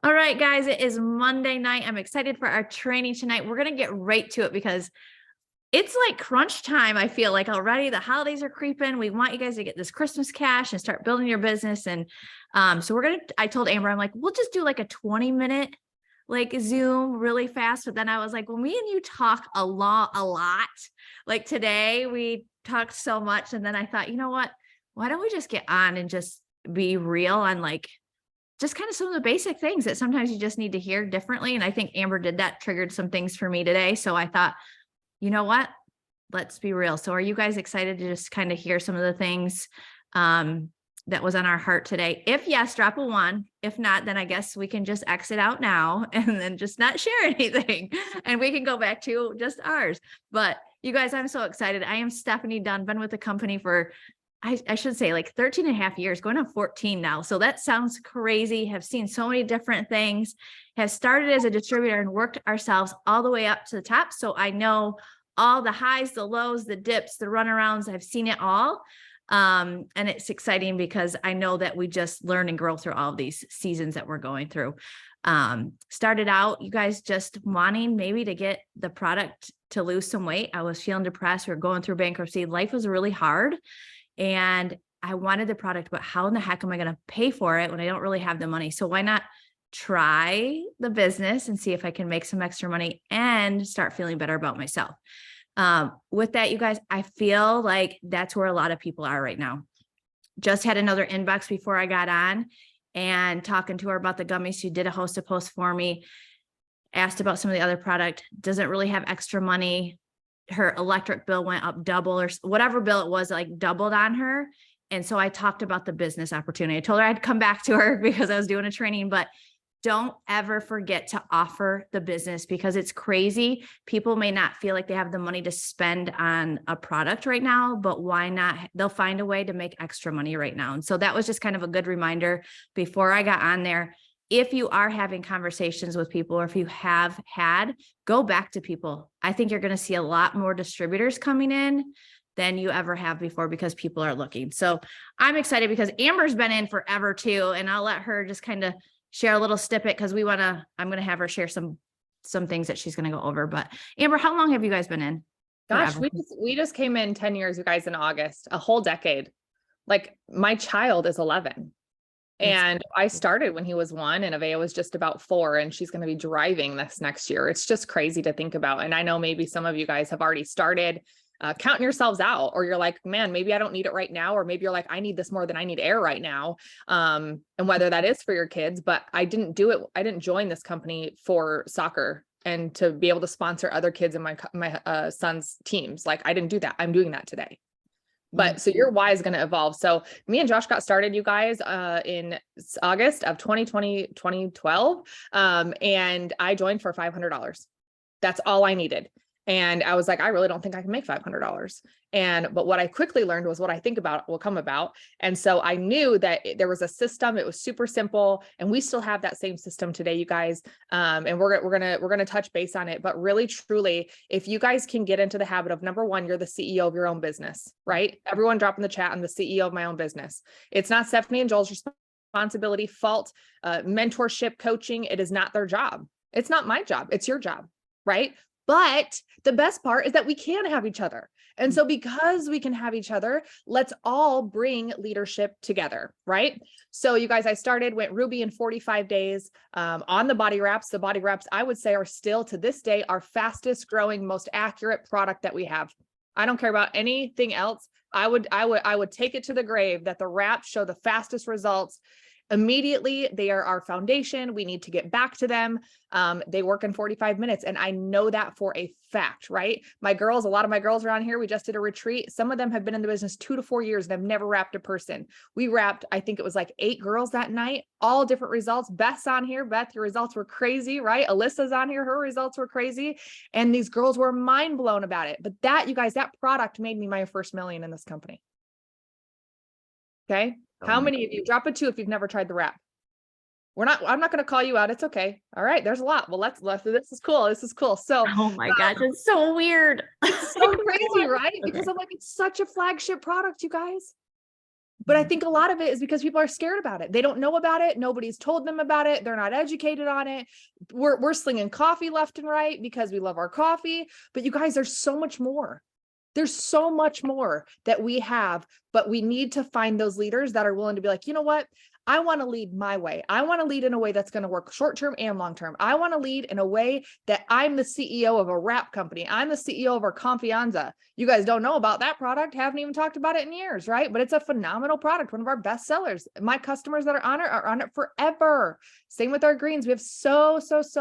All right, guys, it is Monday night. I'm excited for our training tonight. We're going to get right to it because it's like crunch time. I feel like already the holidays are creeping. We want you guys to get this Christmas cash and start building your business. And so I told Amber, I'm like, we'll just do like a 20-minute like Zoom really fast. But then I was like, well, me and you talk a lot. Like today we talked so much. And then I thought, you know what? Why don't we just get on and just be real on like just kind of some of the basic things that sometimes you just need to hear differently. And I think Amber did that, triggered some things for me today. So I thought, you know what? Let's be real. So are you guys excited to just kind of hear some of the things that was on our heart today? If yes, drop a 1. If not, then I guess we can just exit out now and then just not share anything. And we can go back to just ours. But you guys, I'm so excited. I am Stephanie Dunn, been with the company for I should say like 13 and a half years, going on 14 now. So that sounds crazy. Have seen so many different things, have started as a distributor and worked ourselves all the way up to the top. So I know all the highs, the lows, the dips, the runarounds. I've seen it all. And it's exciting because I know that we just learn and grow through all of these seasons that we're going through. Started out, you guys just wanting maybe to get the product to lose some weight. I was feeling depressed. We were going through bankruptcy. Life was really hard. And I wanted the product, but how in the heck am I going to pay for it when I don't really have the money? So why not try the business and see if I can make some extra money and start feeling better about myself? With that, you guys, I feel like that's where a lot of people are right now. Just had another inbox before I got on and talking to her about the gummies. She did a host a post for me, asked about some of the other product, doesn't really have extra money. Her electric bill went up double or whatever bill it was, like doubled on her. And so I talked about the business opportunity. I told her I'd come back to her because I was doing a training, but don't ever forget to offer the business because it's crazy. People may not feel like they have the money to spend on a product right now, but why not? They'll find a way to make extra money right now. And so that was just kind of a good reminder before I got on there. If you are having conversations with people, or if you have had, go back to people. I think you're going to see a lot more distributors coming in than you ever have before because people are looking. So I'm excited because Amber's been in forever too. And I'll let her just kind of share a little snippet because I'm going to have her share some things that she's going to go over. But Amber, how long have you guys been in? Gosh, we just came in 10 years, you guys, in August, a whole decade. Like my child is 11. And I started when he was 1 and Avea was just about 4 and she's going to be driving this next year. It's just crazy to think about. And I know maybe some of you guys have already started counting yourselves out, or you're like, man, maybe I don't need it right now. Or maybe you're like, I need this more than I need air right now. And whether that is for your kids, but I didn't do it. I didn't join this company for soccer and to be able to sponsor other kids in my son's teams. Like I didn't do that. I'm doing that today. But so your why is going to evolve. So me and Josh got started, you guys, in August of 2012. And I joined for $500. That's all I needed. And I was like, I really don't think I can make $500. But what I quickly learned was what I think about will come about. And so I knew that there was a system. It was super simple. And we still have that same system today, you guys. And we're going to touch base on it. But really, truly, if you guys can get into the habit of, number one, you're the CEO of your own business, right? Everyone drop in the chat, I'm the CEO of my own business. It's not Stephanie and Joel's responsibility, fault, mentorship, coaching. It is not their job. It's not my job. It's your job, right? But the best part is that we can have each other. And so because we can have each other, let's all bring leadership together, right? So you guys, I went Ruby in 45 days on the body wraps. The body wraps, I would say, are still to this day our fastest growing, most accurate product that we have. I don't care about anything else. I would take it to the grave that the wraps show the fastest results. Immediately, they are our foundation. We need to get back to them. They work in 45 minutes. And I know that for a fact, right? A lot of my girls are on here. We just did a retreat. Some of them have been in the business 2 to 4 years and have never wrapped a person. We wrapped, I think it was like 8 girls that night, all different results. Beth's on here. Beth, your results were crazy, right? Alyssa's on here. Her results were crazy. And these girls were mind blown about it. But that, you guys, that product made me my first million in this company. Okay. How many of you, drop a 2 if you've never tried the wrap? I'm not going to call you out. It's okay. All right. There's a lot. Well, this is cool. This is cool. So, oh my gosh, it's so weird. It's so crazy, right? Because I'm like, it's such a flagship product, you guys. But I think a lot of it is because people are scared about it. They don't know about it. Nobody's told them about it. They're not educated on it. We're slinging coffee left and right because we love our coffee. But you guys, there's so much more. There's so much more that we have, but we need to find those leaders that are willing to be like, you know what? I want to lead my way. I want to lead in a way that's going to work short-term and long-term. I want to lead in a way that I'm the CEO of a wrap company. I'm the CEO of our Confianza. You guys don't know about that product, haven't even talked about it in years, right? But it's a phenomenal product, one of our best sellers. My customers that are on it forever. Same with our greens. We have so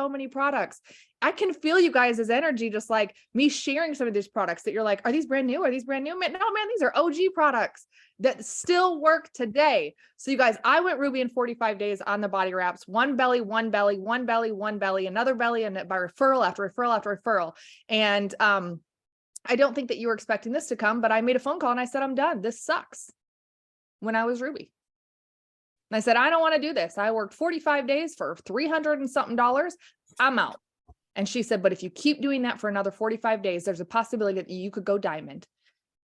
many products. I can feel you guys' energy, just like me sharing some of these products that you're like, are these brand new? Are these brand new? Man, no, man, these are OG products that still work today. So you guys, I went Ruby in 45 days on the body wraps, one belly, one belly, one belly, one belly, another belly, and by referral after referral after referral. And I don't think that you were expecting this to come, but I made a phone call and I said, I'm done. This sucks. When I was Ruby. And I said, I don't want to do this. I worked 45 days for $300 and something. I'm out. And she said, but if you keep doing that for another 45 days, there's a possibility that you could go diamond.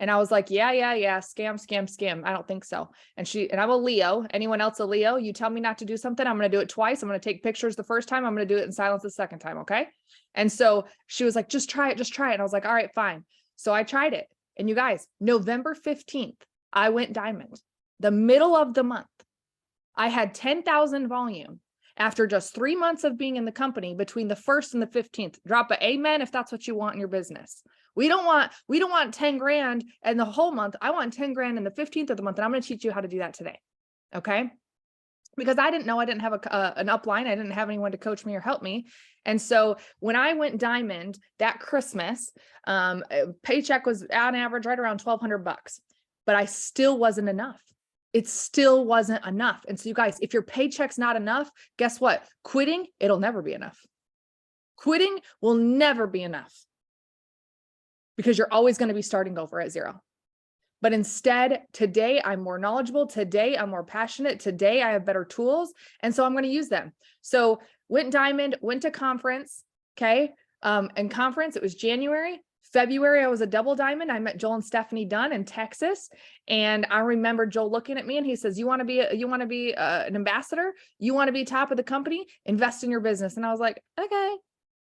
And I was like, yeah. Scam. I don't think so. And I'm a Leo. Anyone else a Leo? You tell me not to do something, I'm going to do it twice. I'm going to take pictures the first time. I'm going to do it in silence the second time. Okay. And so she was like, just try it. And I was like, all right, fine. So I tried it. And you guys, November 15th, I went diamond. The middle of the month, I had 10,000 volume. After just 3 months of being in the company between the 1st and the 15th, drop an amen if that's what you want in your business. We don't want 10 grand and the whole month. I want 10 grand in the 15th of the month. And I'm going to teach you how to do that today. Okay. Because I didn't know, I didn't have an upline. I didn't have anyone to coach me or help me. And so when I went diamond that Christmas, paycheck was on average right around $1,200, but I still wasn't enough. It still wasn't enough. And so you guys, if your paycheck's not enough, guess what? Quitting, it'll never be enough. Quitting will never be enough because you're always going to be starting over at zero. But instead, today I'm more knowledgeable. Today I'm more passionate. Today I have better tools. And so I'm going to use them. So went diamond, went to conference. Okay. And conference, it was January. February, I was a double diamond. I met Joel and Stephanie Dunn in Texas. And I remember Joel looking at me and he says, you want to be an ambassador? You want to be top of the company? Invest in your business. And I was like, okay,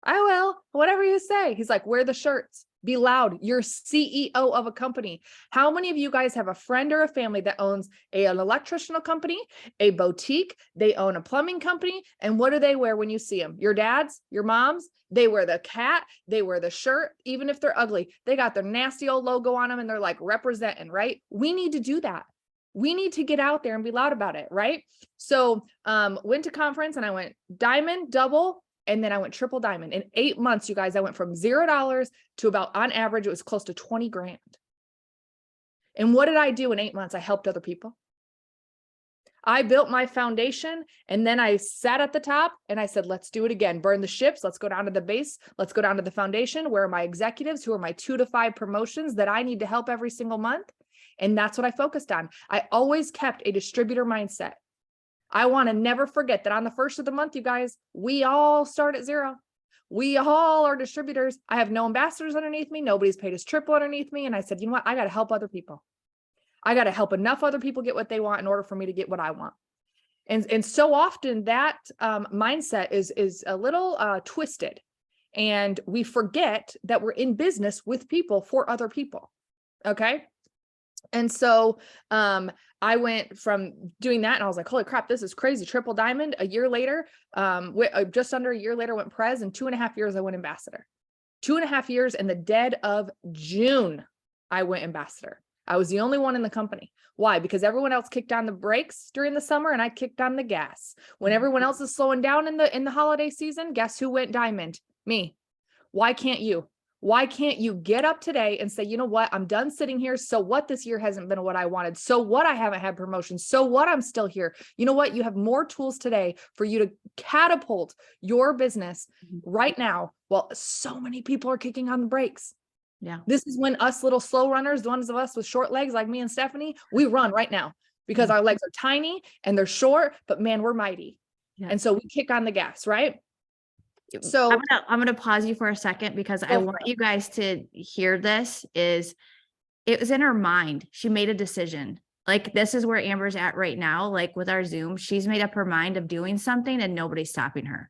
I will, whatever you say. He's like, wear the shirts, be loud. You're CEO of a company. How many of you guys have a friend or a family that owns an electrician company, a boutique, they own a plumbing company? And what do they wear when you see them? Your dads, your moms, they wear the cat, they wear the shirt, even if they're ugly, they got their nasty old logo on them and they're like representing, right? We need to do that. We need to get out there and be loud about it, right? So went to conference and I went diamond, double, and then I went triple diamond. In 8 months, you guys, I went from $0 to about, on average, it was close to 20 grand. And what did I do in 8 months? I helped other people. I built my foundation and then I sat at the top and I said, let's do it again. Burn the ships. Let's go down to the base. Let's go down to the foundation. Where are my executives? Who are my 2 to 5 promotions that I need to help every single month? And that's what I focused on. I always kept a distributor mindset. I want to never forget that on the 1st of the month, you guys, we all start at zero. We all are distributors. I have no ambassadors underneath me. Nobody's paid us triple underneath me. And I said, you know what? I got to help other people. I got to help enough other people get what they want in order for me to get what I want. And so often that mindset is a little twisted, and we forget that we're in business with people for other people. Okay. And so I went from doing that and I was like, holy crap, this is crazy. Triple diamond. A year later, just under a year later, went Prez. In 2.5 years, I went ambassador. 2.5 years in the dead of June, I went ambassador. I was the only one in the company. Why? Because everyone else kicked on the brakes during the summer and I kicked on the gas. When everyone else is slowing down in the holiday season, guess who went diamond? Me. Why can't you? Why can't you get up today and say, you know what? I'm done sitting here. So what? This year hasn't been what I wanted. So what? I haven't had promotions. So what? I'm still here. You know what? You have more tools today for you to catapult your business right now. Well, so many people are kicking on the brakes. Yeah. This is when us little slow runners, the ones of us with short legs like me and Stephanie, we run right now because our legs are tiny and they're short, but man, we're mighty. Yeah. And so we kick on the gas, right? So I'm gonna pause you for a second because I want you guys to hear this. It was in her mind. She made a decision. like, this is where Amber's at right now. Like with our Zoom, she's made up her mind of doing something and nobody's stopping her.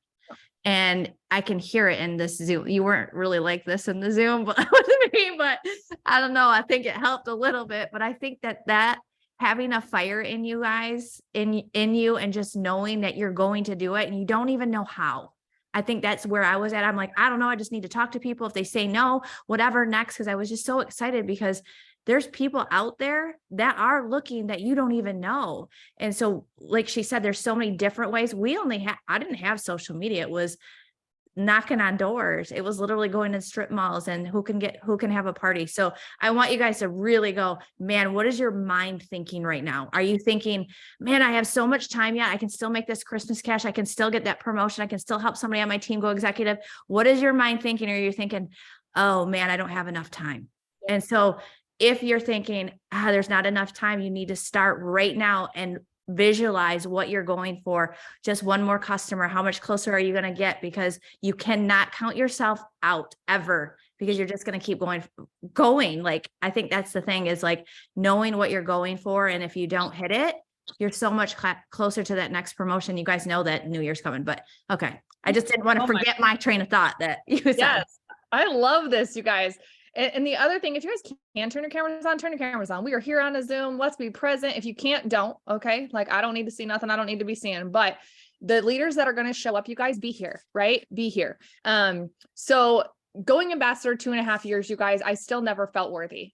And I can hear it in this Zoom. You weren't really like this in the Zoom, but with me, but I don't know. I think it helped a little bit, but I think that having a fire in you guys, in you, and just knowing that you're going to do it and you don't even know how. I think that's where I was at. I'm like, I don't know. I just need to talk to people. If they say no, whatever next. Cause I was just so excited because there's people out there that are looking that you don't even know. And so, like she said, there's so many different ways. I didn't have social media. It was knocking on doors. It was literally going to strip malls and who can have a party. So I want you guys to really go, man, what is your mind thinking right now? Are you thinking, man, I have so much time yet. I can still make this Christmas cash. I can still get that promotion. I can still help somebody on my team go executive. What is your mind thinking? Or you're thinking, oh man, I don't have enough time. And so if you're thinking, there's not enough time, you need to start right now and visualize what you're going for. Just one more customer. How much closer are you going to get? Because you cannot count yourself out ever, because you're just going to keep going. Like, I think that's the thing, is like knowing what you're going for. And if you don't hit it, you're so much closer to that next promotion. You guys know that New Year's coming, but okay. I just didn't want to forget my train of thought that you said. Yes, I love this, you guys. And the other thing, if you guys can turn your cameras on. We are here on a Zoom. Let's be present. If you can't, don't. Okay. Like, I don't need to see nothing. I don't need to be seeing, but the leaders that are going to show up, you guys be here, right? Be here. So going ambassador 2.5 years, you guys, I still never felt worthy.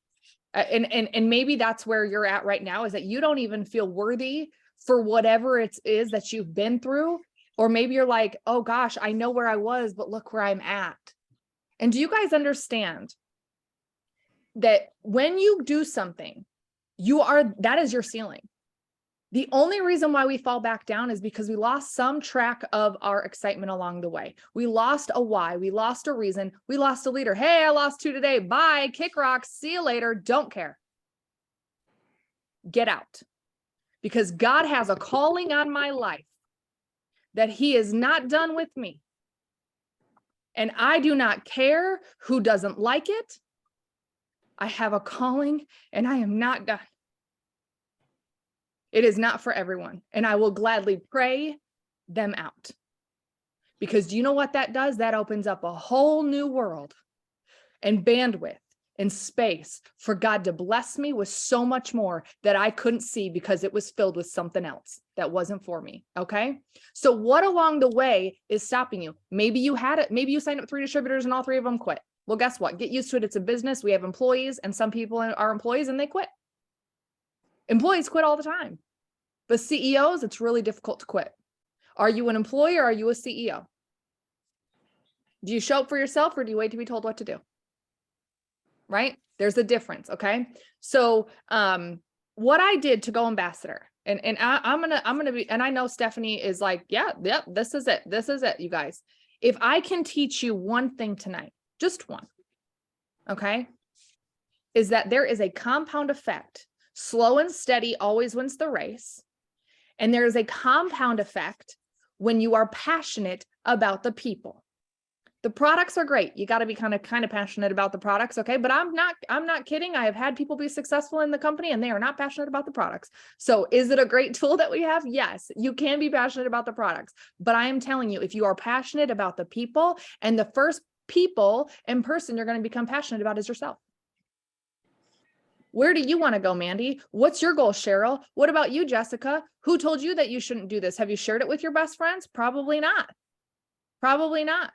And maybe that's where you're at right now, is that you don't even feel worthy for whatever it is that you've been through. Or maybe you're like, oh gosh, I know where I was, but look where I'm at. And do you guys understand that when you do something, that is your ceiling? The only reason why we fall back down is because we lost some track of our excitement along the way. We lost a why, we lost a reason, we lost a leader. Hey, I lost 2 today. Bye, kick rocks, see you later. Don't care. Get out. Because God has a calling on my life that He is not done with me. And I do not care who doesn't like it. I have a calling and I am not done. It is not for everyone. And I will gladly pray them out. Because do you know what that does? That opens up a whole new world and bandwidth and space for God to bless me with so much more that I couldn't see because it was filled with something else that wasn't for me. Okay. So what along the way is stopping you? Maybe you had it. Maybe you signed up 3 distributors and all 3 of them quit. Well, guess what? Get used to it. It's a business. We have employees, and some people are employees and they quit. Employees quit all the time. But CEOs, it's really difficult to quit. Are you an employee or are you a CEO? Do you show up for yourself or do you wait to be told what to do? Right? There's a difference. Okay. So, what I did to go ambassador, and I'm going to be, and I know Stephanie is like, yeah, this is it. This is it, you guys. If I can teach you one thing tonight, just one, okay, is that there is a compound effect. Slow and steady always wins the race. And there is a compound effect when you are passionate about the people. The products are great. You got to be kind of passionate about the products. Okay. But I'm not kidding. I have had people be successful in the company and they are not passionate about the products. So is it a great tool that we have? Yes, you can be passionate about the products, but I am telling you, if you are passionate about the people, and the first people and person you're going to become passionate about is yourself. Where do you want to go, Mandy? What's your goal, Cheryl? What about you, Jessica? Who told you that you shouldn't do this? Have you shared it with your best friends? Probably not. Probably not.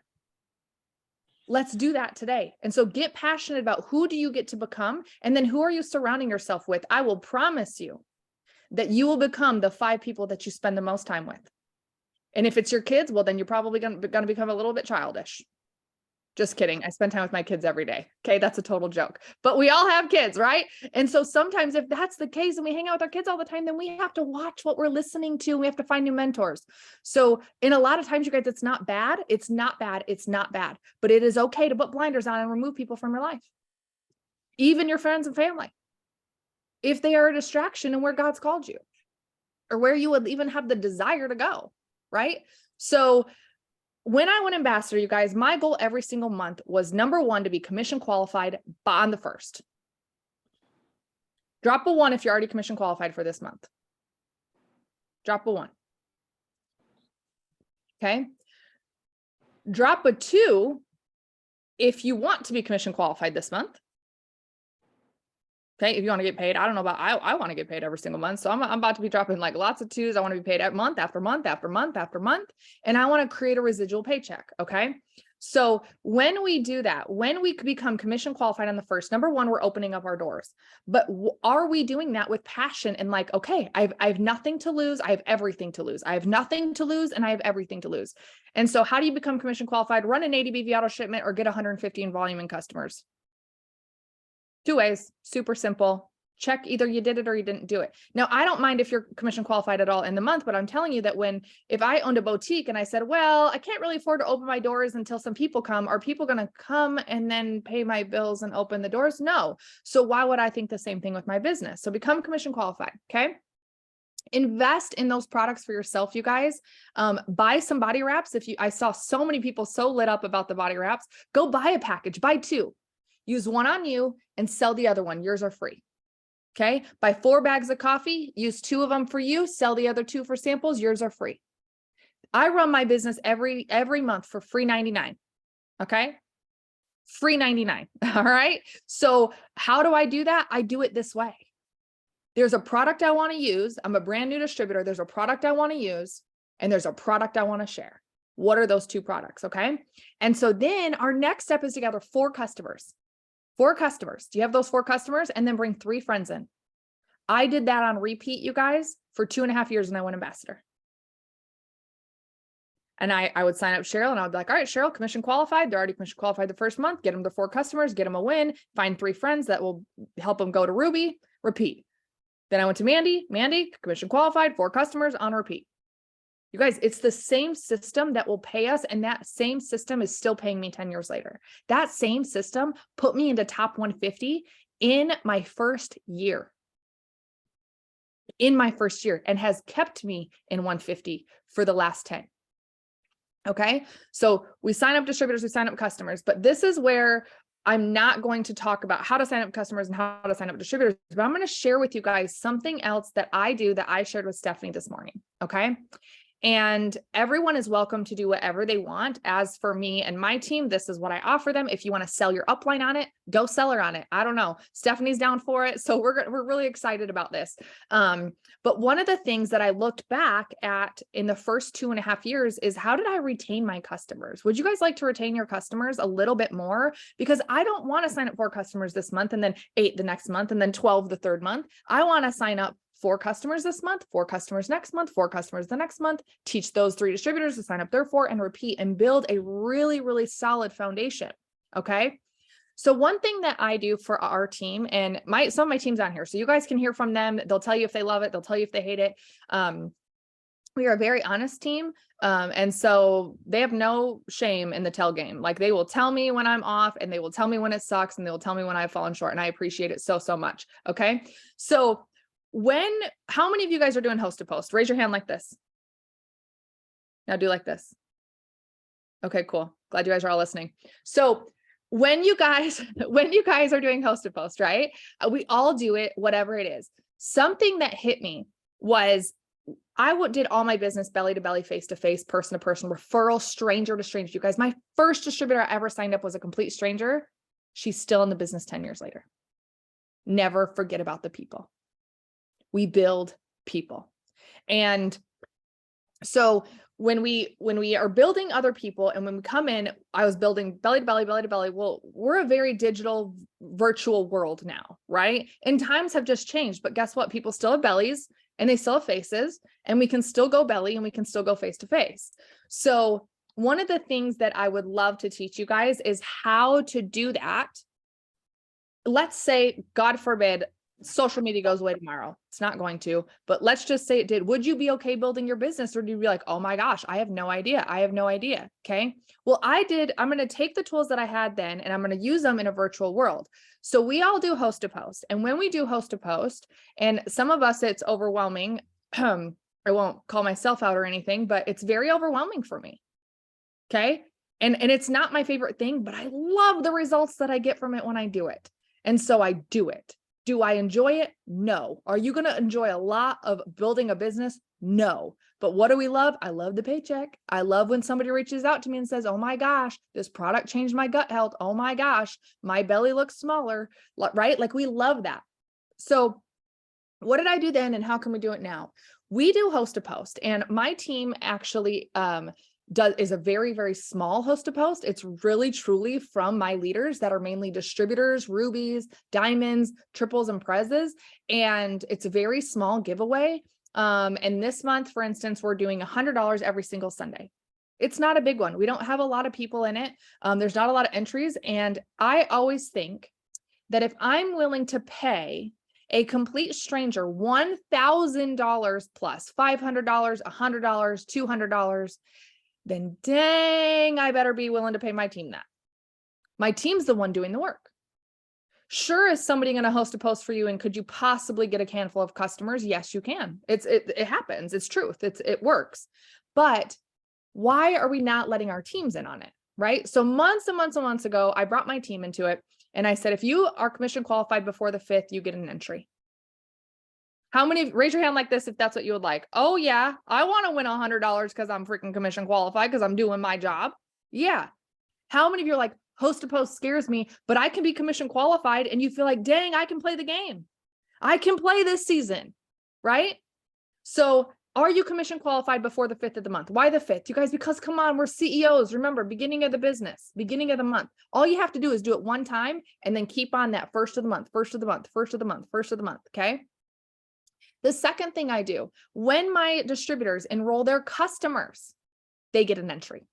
Let's do that today. And so get passionate about who do you get to become, and then who are you surrounding yourself with? I will promise you that you will become the 5 people that you spend the most time with. And if it's your kids, well, then you're probably going to become a little bit childish. Just kidding. I spend time with my kids every day. Okay. That's a total joke, but we all have kids, right? And so sometimes if that's the case and we hang out with our kids all the time, then we have to watch what we're listening to. We have to find new mentors. So in a lot of times, you guys, it's not bad. It's not bad. It's not bad, but it is okay to put blinders on and remove people from your life. Even your friends and family, if they are a distraction and where God's called you, or where you would even have the desire to go. Right. So when I went ambassador, you guys, my goal every single month was, number 1, to be commission qualified on the 1st. Drop a 1 if you're already commission qualified for this month. Drop a 1. Okay. Drop a 2 if you want to be commission qualified this month. Okay. If you want to get paid, I don't know about, I want to get paid every single month. So I'm about to be dropping like lots of 2s. I want to be paid month after month after month after month. And I want to create a residual paycheck. Okay. So when we do that, when we become commission qualified on the first, number one, we're opening up our doors, but are we doing that with passion and like, okay, I have nothing to lose. I have everything to lose. I have nothing to lose and I have everything to lose. And so how do you become commission qualified? Run an 80 BV auto shipment or get 150 in volume in customers. 2 ways, super simple. Check either you did it or you didn't do it. Now, I don't mind if you're commission qualified at all in the month, but I'm telling you that if I owned a boutique and I said, well, I can't really afford to open my doors until some people come, are people going to come and then pay my bills and open the doors? No. So why would I think the same thing with my business? So become commission qualified. Okay. Invest in those products for yourself, you guys. Buy some body wraps. I saw so many people so lit up about the body wraps, go buy a package, buy 2, use 1 on you and sell the other one. Yours are free. Okay. Buy 4 bags of coffee, use 2 of them for you, sell the other 2 for samples. Yours are free. I run my business every month for free 99. Okay. Free 99. All right. So how do I do that? I do it this way. There's a product I want to use. I'm a brand new distributor. There's a product I want to use and there's a product I want to share. What are those 2 products? Okay. And so then our next step is to gather 4 customers. 4 customers. Do you have those 4 customers? And then bring 3 friends in. I did that on repeat, you guys, for 2.5 years and I went ambassador. And I would sign up Cheryl and I would be like, all right, Cheryl, commission qualified. They're already commission qualified the first month. Get them to 4 customers, get them a win, find 3 friends that will help them go to Ruby, repeat. Then I went to Mandy, commission qualified, 4 customers on repeat. You guys, it's the same system that will pay us. And that same system is still paying me 10 years later. That same system put me into top 150 in my first year. And has kept me in 150 for the last 10. Okay. So we sign up distributors, we sign up customers, but this is where I'm not going to talk about how to sign up customers and how to sign up distributors, but I'm going to share with you guys something else that I do that I shared with Stephanie this morning. Okay. And everyone is welcome to do whatever they want. As for me and my team, this is what I offer them. If you want to sell your upline on it, go sell her on it. I don't know. Stephanie's down for it. So we're really excited about this. But one of the things that I looked back at in the first 2.5 years is how did I retain my customers? Would you guys like to retain your customers a little bit more? Because I don't want to sign up 4 customers this month and then 8 the next month and then 12 the third month. I want to sign up 4 customers this month, 4 customers next month, 4 customers the next month, teach those 3 distributors to sign up their 4 and repeat and build a really, really solid foundation. Okay. So one thing that I do for our team and some of my team's on here, so you guys can hear from them. They'll tell you if they love it. They'll tell you if they hate it. We are a very honest team. And so they have no shame in the tell game. Like they will tell me when I'm off and they will tell me when it sucks and they will tell me when I've fallen short. And I appreciate it so, so much. Okay. So how many of you guys are doing host to post? Raise your hand like this. Now do like this. Okay, cool. Glad you guys are all listening. So when you guys are doing host to post, right? We all do it, whatever it is. Something that hit me was did all my business belly to belly, face to face, person to person, referral, stranger to stranger. You guys, my first distributor I ever signed up was a complete stranger. She's still in the business 10 years later. Never forget about the people. We build people. And so when we are building other people and when we come in, I was building belly to belly, belly to belly. Well, we're a very digital virtual world now, right? And times have just changed, but guess what? People still have bellies and they still have faces and we can still go belly and we can still go face to face. So one of the things that I would love to teach you guys is how to do that. Let's say, God forbid, social media goes away tomorrow. It's not going to, but let's just say it did. Would you be okay building your business or do you be like, oh my gosh, I have no idea. I have no idea. Okay. Well, I'm going to take the tools that I had then and I'm going to use them in a virtual world. So we all do host to post. And when we do host to post, and some of us, it's overwhelming. I won't call myself out or anything, but it's very overwhelming for me. Okay. And it's not my favorite thing, but I love the results that I get from it when I do it. And so I do it. Do I enjoy it? No. Are you going to enjoy a lot of building a business? No. But what do we love? I love the paycheck. I love when somebody reaches out to me and says, oh my gosh, this product changed my gut health. Oh my gosh, my belly looks smaller, right? Like we love that. So what did I do then and how can we do it now? We do host to post, and my team actually is a very, very small host to post. It's really truly from my leaders that are mainly distributors, rubies, diamonds, triples, and prezes. And it's a very small giveaway. And this month, for instance, we're doing $100 every single Sunday. It's not a big one. We don't have a lot of people in it. There's not a lot of entries. And I always think that if I'm willing to pay a complete stranger $1,000 plus $500, $100, $200, then dang, I better be willing to pay my team that. My team's the one doing the work. Sure, is somebody going to host a post for you and could you possibly get a handful of customers? Yes, you can. It happens. It's truth. It works. But why are we not letting our teams in on it? Right? So months and months and months ago, I brought my team into it and I said, if you are commission qualified before the 5th, you get an entry. How many, raise your hand like this if that's what you would like. Oh yeah, I want to win $100 because I'm freaking commission qualified because I'm doing my job. Yeah. How many of you are like, host to post scares me, but I can be commission qualified and you feel like, dang, I can play the game. I can play this season, right? So are you commission qualified before the 5th of the month? Why the 5th? You guys, because come on, we're CEOs. Remember, beginning of the business, beginning of the month. All you have to do is do it one time and then keep on that first of the month, first of the month, first of the month, first of the month, okay? The second thing I do, when my distributors enroll their customers, they get an entry.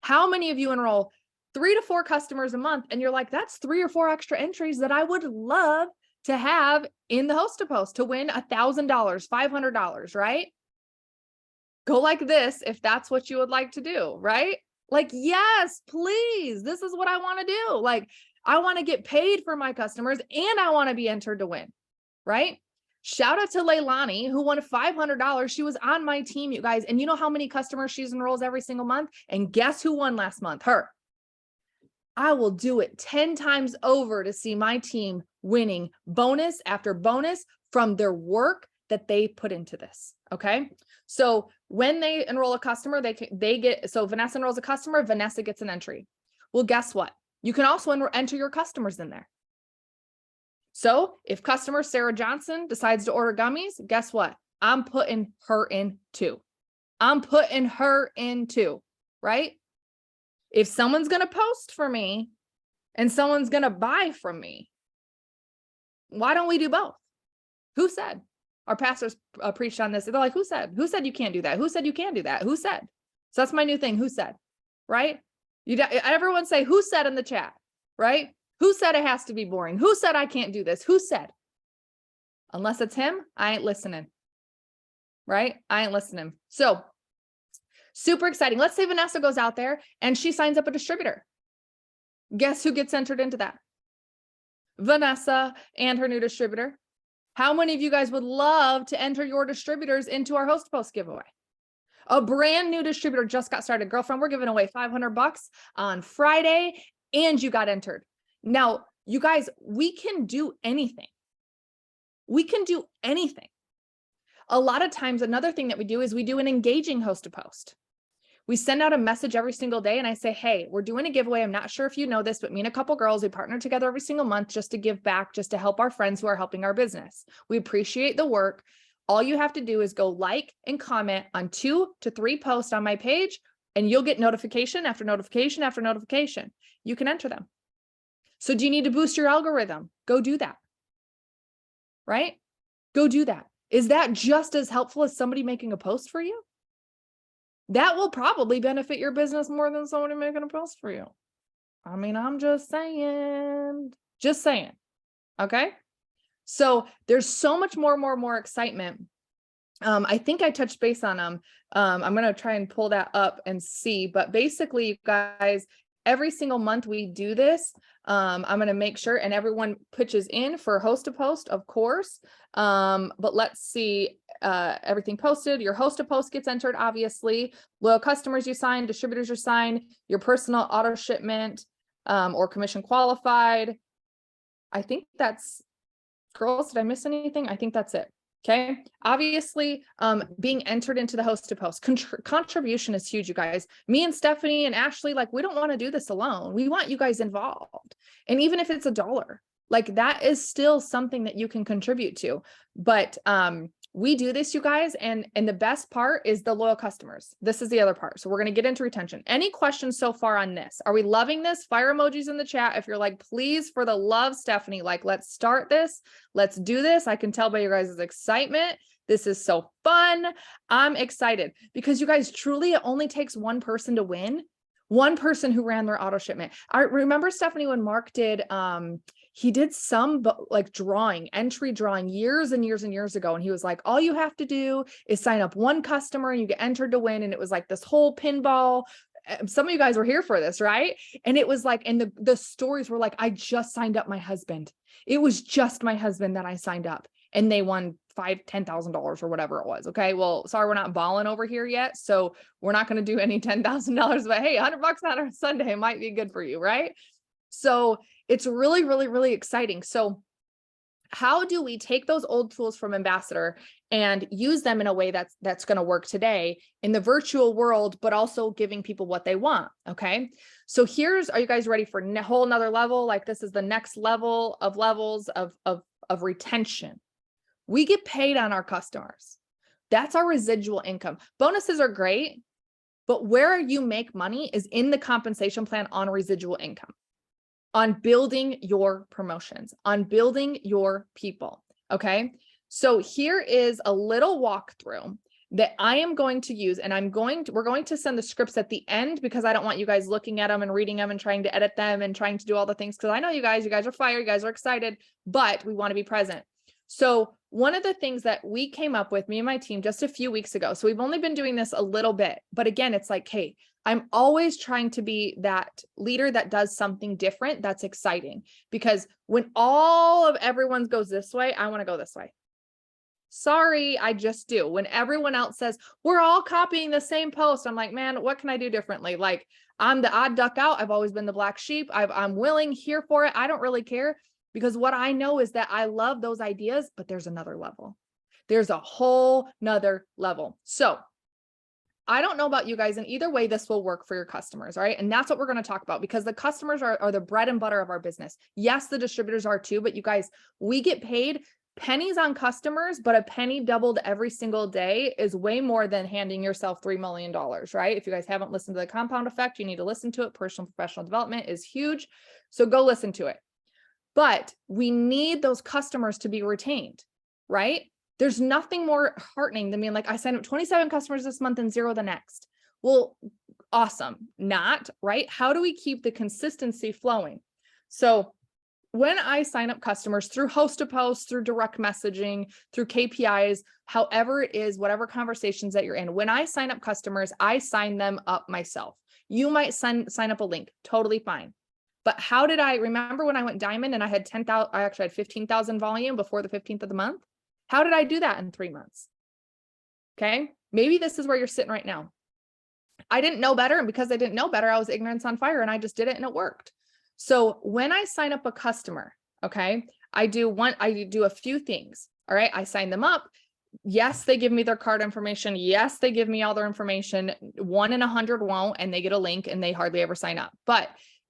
How many of you enroll 3 to 4 customers a month and you're like, that's 3 or 4 extra entries that I would love to have in the host to post to win $1,000, $500, right? Go like this if that's what you would like to do, right? Like, yes, please. This is what I want to do. Like, I want to get paid for my customers and I want to be entered to win, right? Shout out to Leilani who won $500. She was on my team, you guys. And you know how many customers she enrolls every single month? And guess who won last month? Her. I will do it 10 times over to see my team winning bonus after bonus from their work that they put into this. Okay. So when they enroll a customer, they get, so Vanessa enrolls a customer, Vanessa gets an entry. Well, guess what? You can also enter your customers in there. So if customer Sarah Johnson decides to order gummies, guess what? I'm putting her in too. I'm putting her in too, right? If someone's going to post for me and someone's going to buy from me, why don't we do both? Who said? Our pastors preached on this. They're like, who said? Who said you can't do that? Who said you can do that? Who said? So that's my new thing. Who said? Right? Everyone say, who said in the chat? Right? Who said it has to be boring? Who said I can't do this? Who said? Unless it's him, I ain't listening. Right? I ain't listening. So super exciting. Let's say Vanessa goes out there and she signs up a distributor. Guess who gets entered into that? Vanessa and her new distributor. How many of you guys would love to enter your distributors into our host post giveaway? A brand new distributor just got started. Girlfriend, we're giving away $500 on Friday and you got entered. Now, you guys, we can do anything. We can do anything. A lot of times, another thing that we do is we do an engaging host to post. We send out a message every single day and I say, hey, we're doing a giveaway. I'm not sure if you know this, but me and a couple girls, we partner together every single month just to give back, just to help our friends who are helping our business. We appreciate the work. All you have to do is go like and comment on 2 to 3 posts on my page and you'll get notification after notification after notification. You can enter them. So do you need to boost your algorithm? Go do that. Right? Go do that. Is that just as helpful as somebody making a post for you? That will probably benefit your business more than somebody making a post for you. I mean, I'm just saying, okay? So there's so much more excitement. I think I touched base on them. I'm going to try and pull that up and see, but basically you guys, every single month we do this. I'm going to make sure, and everyone pitches in for host to post, of course. But let's see, everything posted. Your host to post gets entered, obviously. Loyal customers you sign, distributors you sign, your personal auto shipment, or commission qualified. I think that's, girls, did I miss anything? I think that's it. Okay. Obviously, being entered into the host to post contribution is huge, you guys. Me and Stephanie and Ashley, like, we don't want to do this alone. We want you guys involved. And even if it's $1, like, that is still something that you can contribute to. But, we do this, you guys, and the best part is the loyal customers. This is the other part. So we're going to get into retention. Any questions so far on this? Are we loving this? Fire emojis in the chat if you're like, please, for the love, Stephanie, like, let's start this. Let's do this. I can tell by your guys' excitement. This is so fun. I'm excited because, you guys, truly, it only takes one person to win. One person who ran their auto shipment. I remember, Stephanie, when Mark did, he did some like entry drawing years and years and years ago. And he was like, all you have to do is sign up one customer and you get entered to win. And it was like this whole pinball. Some of you guys were here for this, right? And it was like, and the stories were like, I just signed up my husband. It was just my husband that I signed up, and they won $10,000 or whatever it was. Okay. Well, sorry, we're not balling over here yet. So we're not going to do any $10,000, but hey, $100 on a Sunday might be good for you. Right. So it's really, really, really exciting. So how do we take those old tools from Ambassador and use them in a way that's going to work today in the virtual world, but also giving people what they want? Okay. So are you guys ready for a whole nother level? Like, this is the next level of levels of retention. We get paid on our customers. That's our residual income. Bonuses are great, but where you make money is in the compensation plan on residual income, on building your promotions, on building your people. Okay. So here is a little walkthrough that I am going to use, and we're going to send the scripts at the end because I don't want you guys looking at them and reading them and trying to edit them and trying to do all the things. Cause I know you guys are fire, you guys are excited, but we want to be present. So one of the things that we came up with, me and my team, just a few weeks ago, so we've only been doing this a little bit, but again, it's like, hey, I'm always trying to be that leader that does something different that's exciting, because when all of everyone's goes this way, I want to go this way. Sorry, I just do. When everyone else says, we're all copying the same post, I'm like, man, what can I do differently? Like, I'm the odd duck out. I've always been the black sheep. I'm willing, here for it. I don't really care. Because what I know is that I love those ideas, but there's another level. There's a whole nother level. So I don't know about you guys, and either way, this will work for your customers. All right. And that's what we're going to talk about, because the customers are the bread and butter of our business. Yes, the distributors are too, but you guys, we get paid pennies on customers, but a penny doubled every single day is way more than handing yourself $3 million, right? If you guys haven't listened to the compound effect, you need to listen to it. Personal and professional development is huge. So go listen to it. But we need those customers to be retained, right? There's nothing more heartening than being like, I signed up 27 customers this month and 0 the next. Well, awesome. Not, right? How do we keep the consistency flowing? So when I sign up customers through host to post, through direct messaging, through KPIs, however it is, whatever conversations that you're in, when I sign up customers, I sign them up myself. You might sign up a link, totally fine. But how did I remember when I went diamond and I had 10,000, I actually had 15,000 volume before the 15th of the month? How did I do that in 3 months? Okay. Maybe this is where you're sitting right now. I didn't know better. And because I didn't know better, I was ignorance on fire and I just did it and it worked. So when I sign up a customer, okay, I do a few things. All right. I sign them up. Yes, they give me their card information. Yes, they give me all their information. 1 in 100 won't, and they get a link and they hardly ever sign up.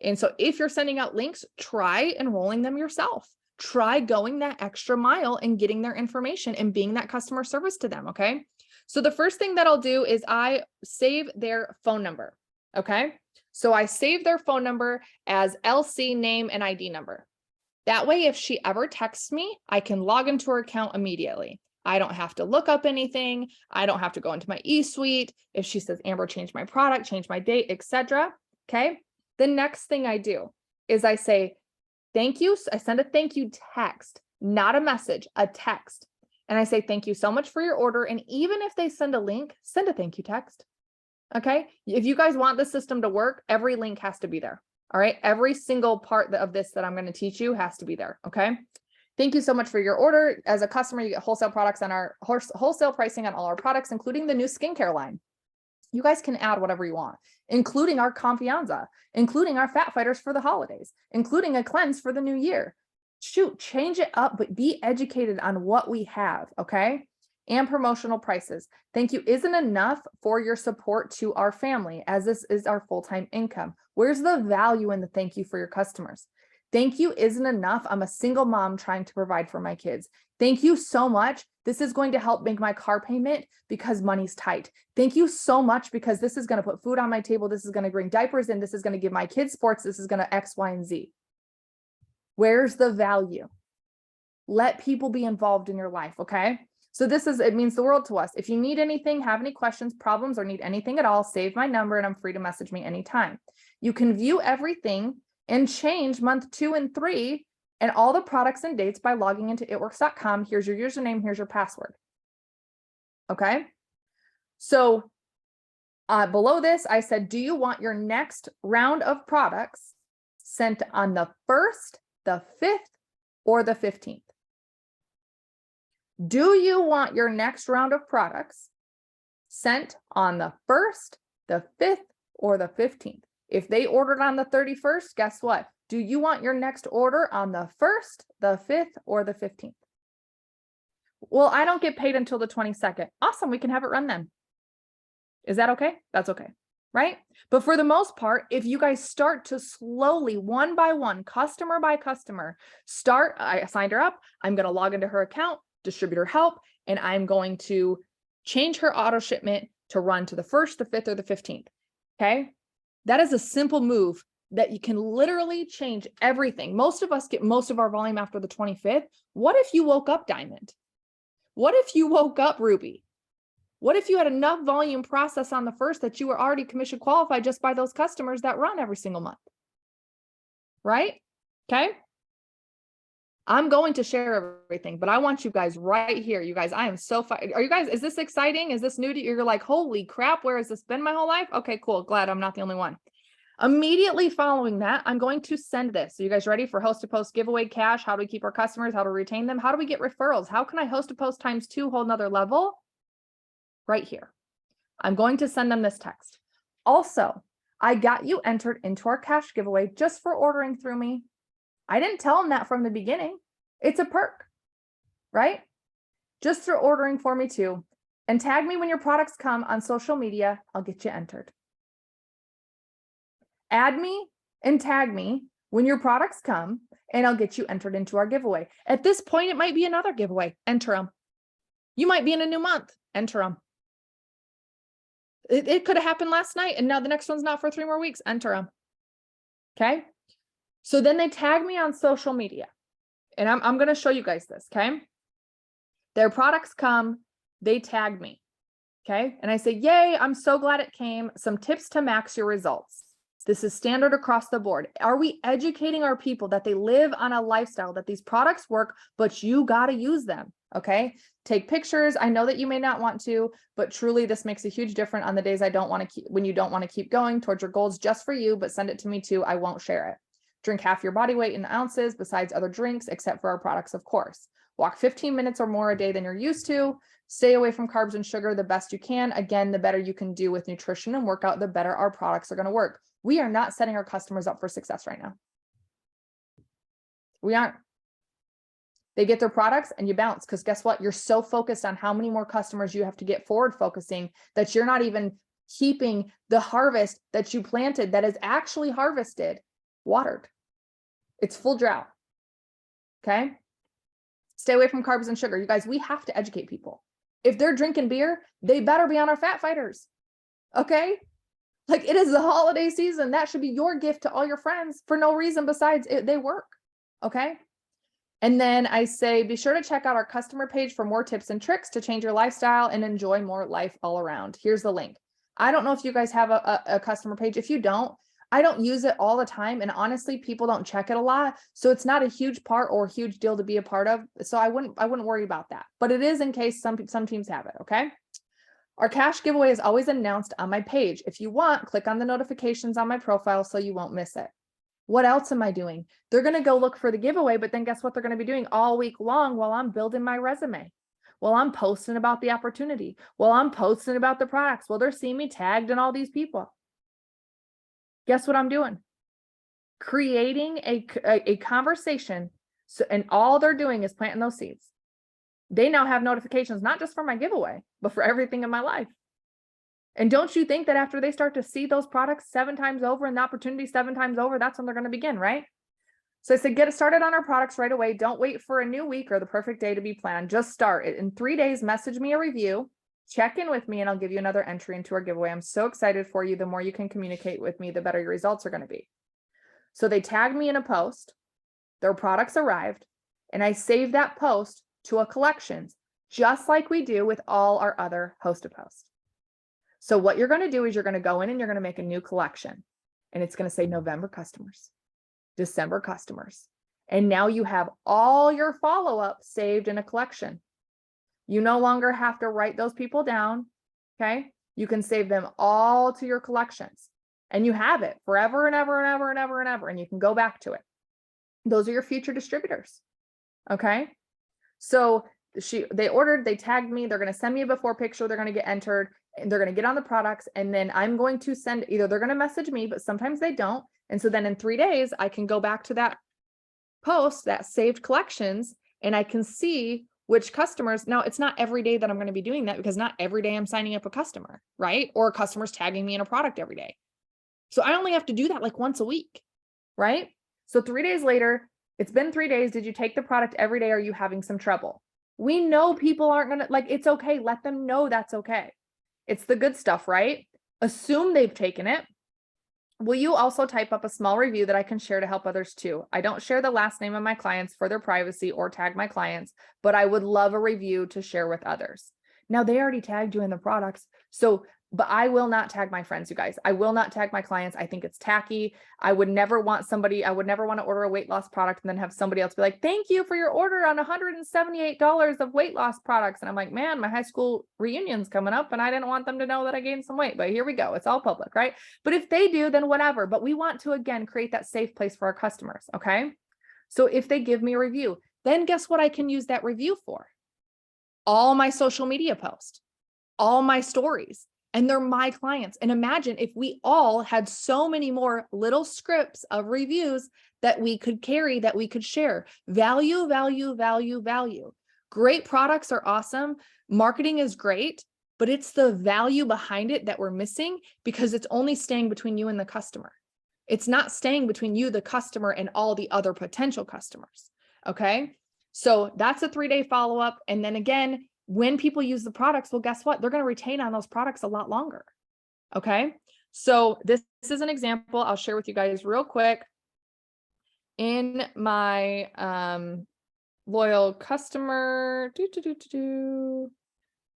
And so if you're sending out links, try enrolling them yourself. Try going that extra mile and getting their information and being that customer service to them. Okay. So the first thing that I'll do is I save their phone number. Okay. So I save their phone number as LC name and ID number. That way, if she ever texts me, I can log into her account immediately. I don't have to look up anything. I don't have to go into my e-suite. If she says, Amber, change my product, change my date, etc. Okay. The next thing I do is I say, thank you. I send a thank you text, not a message, a text. And I say, thank you so much for your order. And even if they send a link, send a thank you text. Okay. If you guys want the system to work, every link has to be there. All right. Every single part of this that I'm going to teach you has to be there. Okay. Thank you so much for your order. As a customer, you get wholesale products on our wholesale pricing on all our products, including the new skincare line. You guys can add whatever you want, including our Confianza, including our Fat Fighters for the holidays, including a cleanse for the new year. shoot, change it up, but be educated on what we have, okay? And promotional prices. Thank you isn't enough for your support to our family, as this is our full-time income. Where's the value in the thank you for your customers? Thank you isn't enough. I'm a single mom trying to provide for my kids. Thank you so much. This is going to help make my car payment because money's tight. Thank you so much because this is going to put food on my table. This is going to bring diapers in. This is going to give my kids sports. This is going to X, Y, and Z. Where's the value? Let people be involved in your life, okay? So it means the world to us. If you need anything, have any questions, problems, or need anything at all, save my number and I'm free to message me anytime. You can view everything and change month 2 and 3 and all the products and dates by logging into itworks.com. Here's your username, here's your password. Okay. So below this, I said, do you want your next round of products sent on the 1st, the 5th, or the 15th? Do you want your next round of products sent on the 1st, the 5th, or the 15th? If they ordered on the 31st, guess what? Do you want your next order on the 1st, the 5th, or the 15th? Well, I don't get paid until the 22nd. Awesome, we can have it run then. Is that okay? That's okay, right? But for the most part, if you guys start to slowly, one by one, customer by customer, I signed her up, I'm going to log into her account, distributor help, and I'm going to change her auto shipment to run to the 1st, the 5th, or the 15th. Okay. That is a simple move that you can literally change everything. Most of us get most of our volume after the 25th. What if you woke up Diamond? What if you woke up Ruby? What if you had enough volume process on the 1st that you were already commission qualified just by those customers that run every single month? Right? Okay. I'm going to share everything, but I want you guys right here. You guys, I am so are you guys, is this exciting? Is this new to you? You're like, holy crap, where has this been my whole life? Okay, cool. Glad I'm not the only one. Immediately following that, I'm going to send this. So you guys ready for host to post giveaway cash? How do we keep our customers? How to retain them? How do we get referrals? How can I host to post times 2, whole nother level? Right here. I'm going to send them this text. Also, I got you entered into our cash giveaway just for ordering through me. I didn't tell them that from the beginning. It's a perk, right? Just for ordering for me too. And tag me when your products come on social media. I'll get you entered. Add me and tag me when your products come and I'll get you entered into our giveaway. At this point, it might be another giveaway. Enter them. You might be in a new month. Enter them. It could have happened last night and now the next one's not for 3 more weeks. Enter them. Okay. So then they tag me on social media and I'm going to show you guys this. Okay. Their products come, they tag me. Okay. And I say, yay, I'm so glad it came. Some tips to max your results. This is standard across the board. Are we educating our people that they live on a lifestyle, that these products work, but you got to use them? Okay. Take pictures. I know that you may not want to, but truly this makes a huge difference on the days I don't want to keep, when you don't want to keep going towards your goals just for you, but send it to me too. I won't share it. Drink half your body weight in ounces besides other drinks, except for our products, of course. Walk 15 minutes or more a day than you're used to. Stay away from carbs and sugar the best you can. Again, the better you can do with nutrition and workout, the better our products are going to work. We are not setting our customers up for success right now. We aren't. They get their products and you bounce because guess what? You're so focused on how many more customers you have to get forward focusing that you're not even keeping the harvest that you planted that is actually harvested watered. It's full drought. Okay. Stay away from carbs and sugar. You guys, we have to educate people. If they're drinking beer, they better be on our Fat Fighters. Okay. Like it is the holiday season. That should be your gift to all your friends for no reason besides they work. Okay. And then I say, be sure to check out our customer page for more tips and tricks to change your lifestyle and enjoy more life all around. Here's the link. I don't know if you guys have a customer page. If you don't, I don't use it all the time. And honestly, people don't check it a lot. So it's not a huge part or huge deal to be a part of. So I wouldn't worry about that, but it is in case some teams have it. Okay. Our cash giveaway is always announced on my page. If you want, click on the notifications on my profile so you won't miss it. What else am I doing? They're going to go look for the giveaway, but then guess what they're going to be doing all week long while I'm building my resume, while I'm posting about the opportunity, while I'm posting about the products, while they're seeing me tagged in all these people. Guess what I'm doing? Creating a conversation So, and all they're doing is planting those seeds. They now have notifications, not just for my giveaway, but for everything in my life. And don't you think that after they start to see those products 7 times over and the opportunity 7 times over, that's when they're going to begin, right? So I said, get started on our products right away. Don't wait for a new week or the perfect day to be planned. Just start it. In 3 days, message me a review, check in with me, and I'll give you another entry into our giveaway. I'm so excited for you. The more you can communicate with me, the better your results are going to be. So they tagged me in a post, their products arrived, and I saved that post to a collections, just like we do with all our other host to post. So what you're going to do is you're going to go in and you're going to make a new collection, and it's going to say November customers, December customers. And now you have all your follow-up saved in a collection. You no longer have to write those people down. Okay. You can save them all to your collections, and you have it forever and ever and ever and ever and ever. And you can go back to it. Those are your future distributors. Okay. So they ordered, they tagged me, they're going to send me a before picture, they're going to get entered, and they're going to get on the products. And then I'm going to send, either they're going to message me, but sometimes they don't. And so then in 3 days, I can go back to that post, that saved collections, and I can see which customers. Now, it's not every day that I'm going to be doing that, because not every day I'm signing up a customer, right? Or customers tagging me in a product every day. So I only have to do that like once a week, right? So 3 days later, it's been 3 days. Did you take the product every day? Are you having some trouble? We know people aren't going to, like, it's okay. Let them know that's okay. It's the good stuff, right? Assume they've taken it. Will you also type up a small review that I can share to help others too? I don't share the last name of my clients for their privacy or tag my clients, but I would love a review to share with others. Now, they already tagged you in the products. So, but I will not tag my friends, you guys. I will not tag my clients. I think it's tacky. I would never want to order a weight loss product and then have somebody else be like, thank you for your order on $178 of weight loss products. And I'm like, man, my high school reunion's coming up and I didn't want them to know that I gained some weight, but here we go. It's all public, right? But if they do, then whatever. But we want to, again, create that safe place for our customers. Okay. So if they give me a review, then guess what I can use that review for? All my social media posts, all my stories. And they're my clients. And imagine if we all had so many more little scripts of reviews that we could carry, that we could share. Value, value, value, value. Great products are awesome. Marketing is great, but it's the value behind it that we're missing, because it's only staying between you and the customer. It's not staying between you, the customer, and all the other potential customers. Okay. So that's a 3-day follow-up. And then again, when people use the products, well, guess what? They're going to retain on those products a lot longer. Okay. So this is an example I'll share with you guys real quick. In my loyal customer.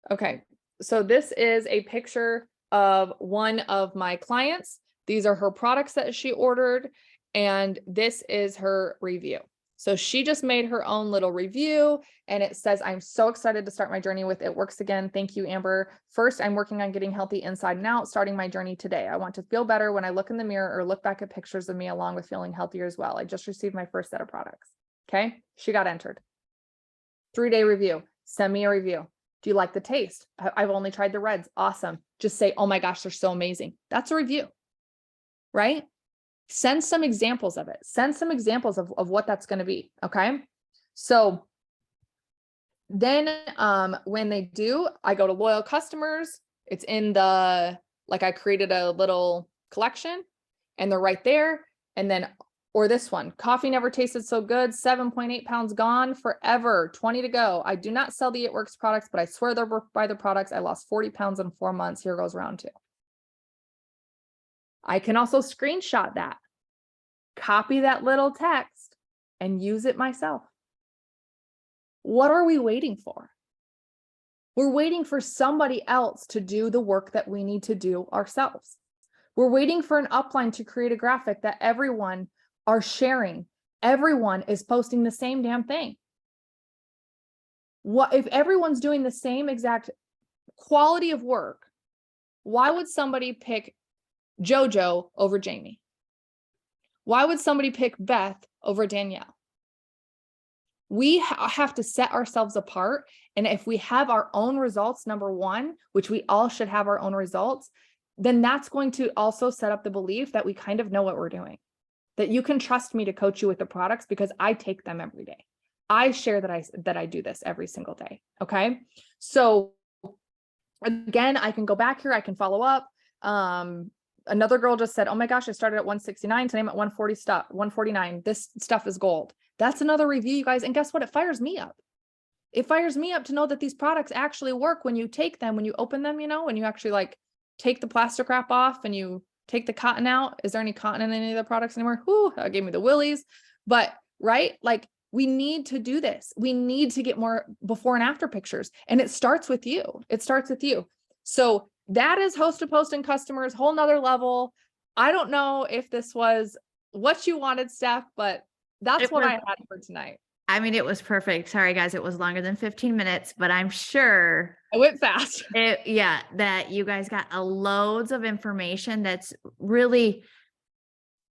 Okay. So this is a picture of one of my clients. These are her products that she ordered, and this is her review. So she just made her own little review, and it says, I'm so excited to start my journey with It Works Again. Thank you, Amber. First, I'm working on getting healthy inside and out, starting my journey today. I want to feel better when I look in the mirror or look back at pictures of me, along with feeling healthier as well. I just received my first set of products. Okay. She got entered. 3-day review. Send me a review. Do you like the taste? I've only tried the reds. Awesome. Just say, oh my gosh, they're so amazing. That's a review, right? Send some examples of it. Send some examples of what that's going to be. Okay. So then when they do, I go to loyal customers. It's in the, like, I created a little collection and they're right there. And then, or this one, coffee never tasted so good. 7.8 pounds gone forever. 20 to go. I do not sell the It Works products, but I swear they're by the products. I lost 40 pounds in 4 months. Here goes round 2. I can also screenshot that, copy that little text, and use it myself. What are we waiting for? We're waiting for somebody else to do the work that we need to do ourselves. We're waiting for an upline to create a graphic that everyone are sharing. Everyone is posting the same damn thing. What if everyone's doing the same exact quality of work? Why would somebody pick JoJo over Jamie? Why would somebody pick Beth over Danielle? We have to set ourselves apart. And if we have our own results, number one, which we all should have our own results, then that's going to also set up the belief that we kind of know what we're doing. that you can trust me to coach you with the products because I take them every day. I share that I do this every single day. Okay. So again, I can go back here. I can follow up. Another girl just said, oh my gosh, I started at 169. Today I'm at 149. This stuff is gold. That's another review, you guys. And guess what? It fires me up. It fires me up to know that these products actually work when you take them, when you open them, when you actually like take the plastic wrap off and you take the cotton out. Is there any cotton in any of the products anymore? Whoo, that gave me the willies. But right, like we need to do this. We need to get more before and after pictures. And it starts with you. It starts with you. So that is Host to Post and Customers, whole nother level. I don't know if this was what you wanted, Steph, but that's what I had for tonight. I mean, it was perfect. Sorry, guys, it was longer than 15 minutes, but I'm sure I went fast. That you guys got loads of information that's really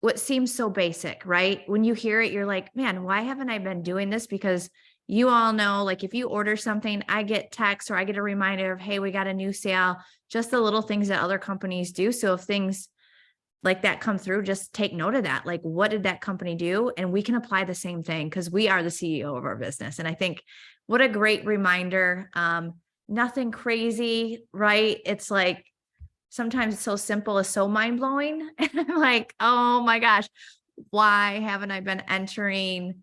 what seems so basic, right? When you hear it, you're like, man, why haven't I been doing this? Because you all know, like if you order something, I get text or I get a reminder of, hey, we got a new sale, just the little things that other companies do. So if things like that come through, just take note of that. Like, what did that company do? And we can apply the same thing because we are the CEO of our business. And I think what a great reminder. Nothing crazy, right? It's like, sometimes it's so simple as so mind blowing. And I'm like, oh my gosh, why haven't I been entering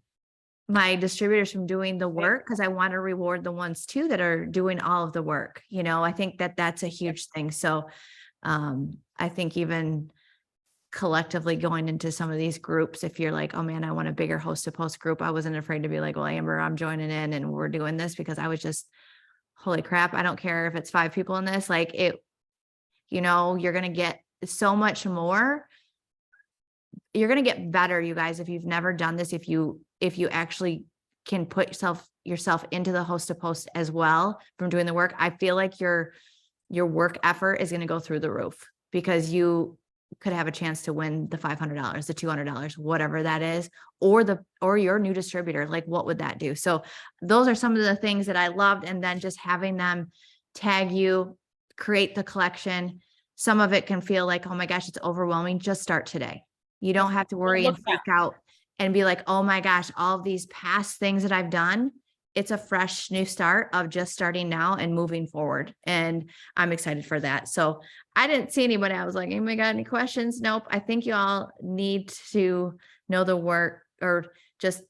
my distributors from doing the work? Because I want to reward the ones too that are doing all of the work. I think that that's a huge thing. So I think even collectively going into some of these groups, if you're like, oh man, I want a bigger Host to Post group, I wasn't afraid to be like, well, Amber, I'm joining in and we're doing this because I was just, holy crap, I don't care if it's 5 people in this, like it, you're going to get so much more. You're going to get better, you guys, if you've never done this, if you actually can put yourself into the Host to Post as well from doing the work. I feel like your work effort is going to go through the roof because you could have a chance to win the $500, the $200, whatever that is, or your new distributor. Like, what would that do? So those are some of the things that I loved. And then just having them tag you, create the collection. Some of it can feel like, oh my gosh, it's overwhelming. Just start today. You don't have to worry and freak out and be like, oh my gosh, all of these past things that I've done. It's a fresh new start of just starting now and moving forward. And I'm excited for that. So I didn't see anybody. I was like, anybody got any questions? Nope. I think you all need to know the work or just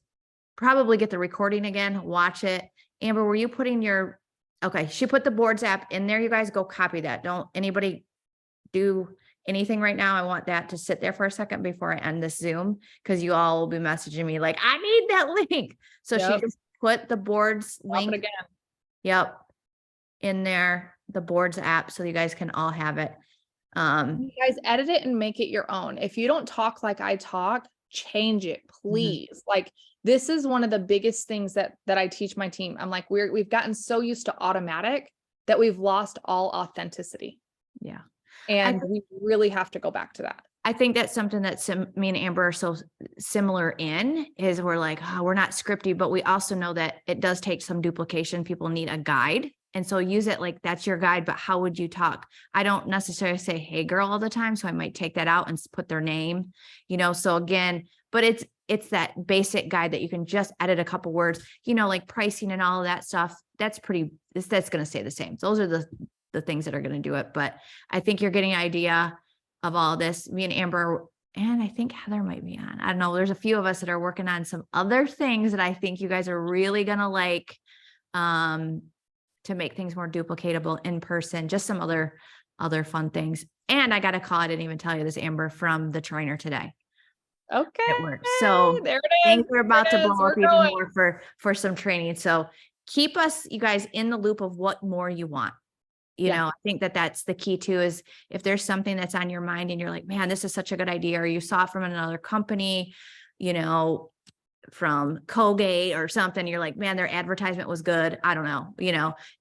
probably get the recording again, watch it. Amber, were you putting okay, she put the Boards app in there. You guys go copy that. Don't anybody do anything right now. I want that to sit there for a second before I end this Zoom, because you all will be messaging me like, I need that link. So she just put the Boards link again. Yep. In there, the Boards app, so you guys can all have it. You guys edit it and make it your own. If you don't talk like I talk, change it, please. Like, this is one of the biggest things that I teach my team. I'm like, we've gotten so used to automatic that we've lost all authenticity. Yeah. And we really have to go back to that. I think that's something that me and Amber are so similar in, is we're like, oh, we're not scripty, but we also know that it does take some duplication. People need a guide. And so use it like that's your guide, but how would you talk? I don't necessarily say, hey girl, all the time. So I might take that out and put their name, so again, but it's that basic guide that you can just edit a couple words, like pricing and all of that stuff. That's going to stay the same. Those are the things that are going to do it. But I think you're getting an idea of all this. Me and Amber, and I think Heather might be on. I don't know. There's a few of us that are working on some other things that I think you guys are really going to like, to make things more duplicatable in person, just some other fun things. And I got a call, I didn't even tell you this, Amber, from the trainer today. Okay. It works. So there it is. Things are about to blow up even more for some training. So keep us, you guys, in the loop of what more you want. I think that's the key too, is if there's something that's on your mind and you're like, man, this is such a good idea, or you saw it from another company, from Colgate or something, you're like, man, their advertisement was good. I don't know.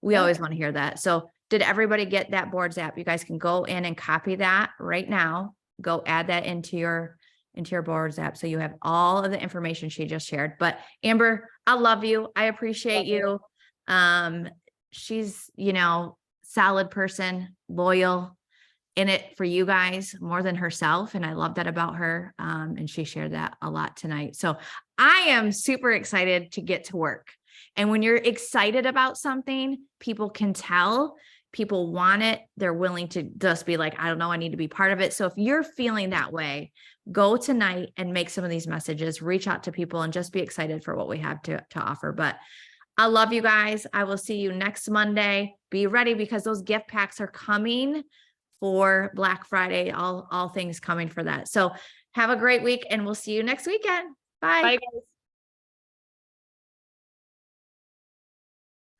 We always want to hear that. So did everybody get that Boards app? You guys can go in and copy that right now. Go add that into your Boards app. So you have all of the information she just shared. But Amber, I love you. I appreciate you. She's, solid person, loyal, in it for you guys more than herself. And I love that about her. And she shared that a lot tonight. So I am super excited to get to work. And when you're excited about something, people can tell, people want it. They're willing to just be like, I don't know, I need to be part of it. So if you're feeling that way, go tonight and make some of these messages, reach out to people and just be excited for what we have to offer. But I love you guys. I will see you next Monday. Be ready because those gift packs are coming for Black Friday, all things coming for that. So have a great week and we'll see you next weekend. Bye. Bye, guys.